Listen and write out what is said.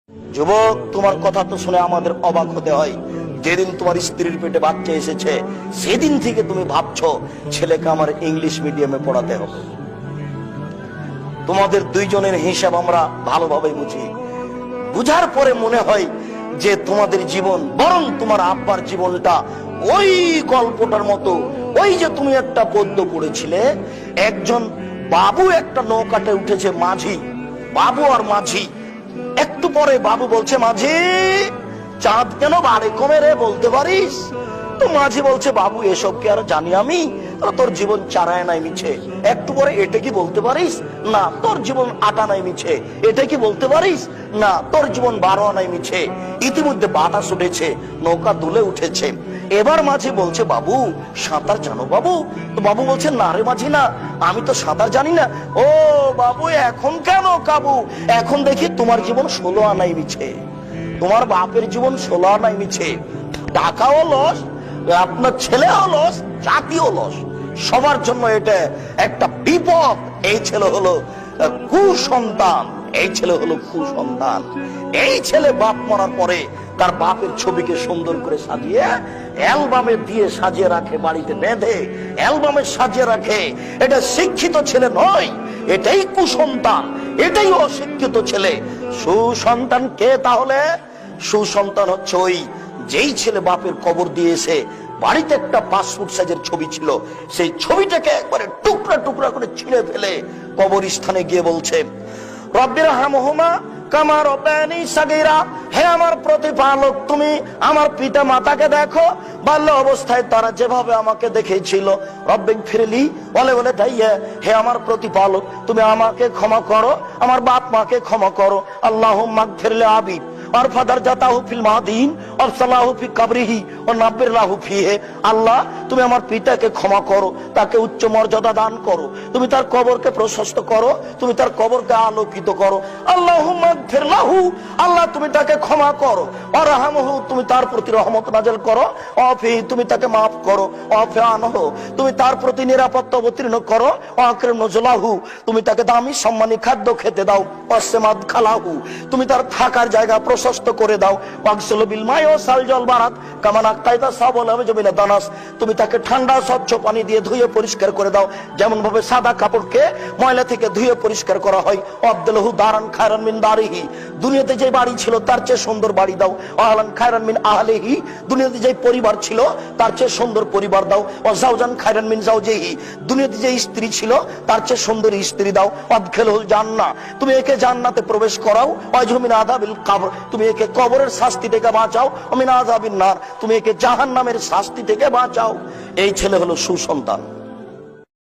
যুবক, তোমার কথা তো শুনে আমাদের অবাক হতে হয়। যেদিন তোমার স্ত্রীর পেটে বাচ্চা এসেছে সেদিন থেকে তুমি ভাবছো ছেলেকে আমার ইংলিশ মিডিয়ামে পড়াতে হবে। তোমাদের দুইজনের হিসাব আমরা ভালোভাবে বুঝি। বুঝার পরে মনে হয় যে তোমাদের জীবন বরং তোমার আব্বার জীবনটা ওই গল্পটার মতো। ওই যে তুমি একটা পদ্য পড়েছিলে, একজন বাবু একটা নৌকাতে উঠেছে, মাঝি, বাবু আর মাঝি। একটু পরে বাবু বলছে, মাঝি চাঁদ কেন বাড়ে কমে রে, বলতে পারিস? তো মাঝি বলছে, বাবু এসব কি আর জানি আমি? তোর জীবন চারায় নাই মিছে। একটু পরে, এটা কি বলতে পারিস? না। তোর জীবন আটা নাই মিছে। এটা কি বলতে পারিস? না। তোর জীবন 12 আনাই মিছে। ইতিমধ্যে বাতাস উঠেছে, নৌকা দুলে উঠেছে। এবার মাঝি বলছে, বাবু সাঁতার জানো বাবু? তো বাবু বলছে, না রে মাঝি, না, আমি তো সাঁতার জানি না। ও বাবু, এখন কেন কাবু? এখন দেখি তোমার জীবন 16 আনাই মিছে, তোমার বাপের জীবন 16 আনাই মিছে। টাকাও লস, আপনার ছেলেও লস, জাতিও লস, সবার জন্য এটা একটা বিপদ। এই ছেলে হলো কুসন্তান, এই ছেলে হলো কুসন্তান। এই ছেলে বাপ মরার পরে তার বাপের ছবিকে সুন্দর করে সাজিয়ে অ্যালবামে দিয়ে সাজিয়ে রাখে, বাড়িতে বেঁধে অ্যালবামে সাজিয়ে রাখে। এটা শিক্ষিত ছেলে নয়, এটাই কুসন্তান, এটাই অশিক্ষিত ছেলে। সুসন্তান কে তাহলে? সুসন্তান হচ্ছে ওই যেই ছেলে বাপের কবর দিয়েছে, বাড়িতে একটা 5 ফুট সাইজের ছবি ছিল, সেই ছবিটাকে একবারে টুকরা টুকরা করে ছিঁড়ে ফেলে কবরস্থানে গিয়ে বলছে, রব্বির হামহুমা কামা রাব্বায়ানি সাগীরা, হে আমার প্রতিপালক, তুমি আমার পিতা মাতাকে দেখো, বাল্য অবস্থায় তারা যেভাবে আমাকে দেখেছিল। রব্বিক ফিরলি বলে বলে তাই, হে আমার প্রতিপালক, তুমি আমাকে ক্ষমা করো, আমার বাপ মাকে ক্ষমা করো। আল্লাহুম্মা গফিরলি আবি আর ফাদার জাতাহু ফিল মাদিন আর সালাহু ফি কবরিহি ওয়া নাব্বিরলাহু ফিহি। আল্লাহ, তুমি আমার পিতাকে ক্ষমা করো, তাকে উচ্চ মর্যাদা দান করো, তুমি তার কবরকে প্রশস্ত করো, তুমি তার কবরকে আলোকিত করো। আল্লাহুম্মা গফিরলাহু, আল্লাহ তুমি তাকে ক্ষমা করো, ওয়ারহামহু, তুমি তার প্রতি রহমত নাযিল করো, ওয়াফি, তুমি তাকে maaf করো, ওয়াফি আনহু, তুমি তার প্রতি নিরাপত্তা অবতীর্ণ করো, ওয়াকরিম নুজুলাহু, তুমি তাকে দামি সম্মানী খাদ্য খেতে দাও, ওয়াসমাদ খালাহু, তুমি তার থাকার জায়গা প্রশস্ত করে দাও, ওয়াগসিলু বিল মাই ওয়া সালজাল বারাদ কামা নাকাইতা সাবুল আবজমিনা দানাস, তুমি তাকে ঠান্ডা স্বচ্ছ পানি দিয়ে ধুয়ে পরিষ্কার করে দাও, যেমন ভাবে সাদা কাপড়কে ময়লা থেকে ধুয়ে পরিষ্কার করা হয়। আব্দুল্লাহু দারান খায়রান মিন দারিহি, দুনিয়াতে যে বাড়ি ছিল তার চেয়ে সুন্দর বাড়ি দাও। আহলান খায়রান মিন আহলিহি, দুনিয়াতে যে পরিবার ছিল তার চেয়ে সুন্দর পরিবার দাও। ওয়া যাওজান খায়রান মিন যাওজিহি, দুনিয়াতে যে স্ত্রী ছিল তার চেয়ে সুন্দর স্ত্রী দাও। আদখিলহুল জান্নাহ, তুমি একে জান্নাতে প্রবেশ করাও। ওয়াজহু মিন আযাবিল কবর, তুমি একে কবরের শাস্তি থেকে বাঁচাও। ওয়া মিন আযাবিন নার, তুমি একে জাহান্নামের শাস্তি থেকে বাঁচাও। এই ছেলে হলো সুসন্তান।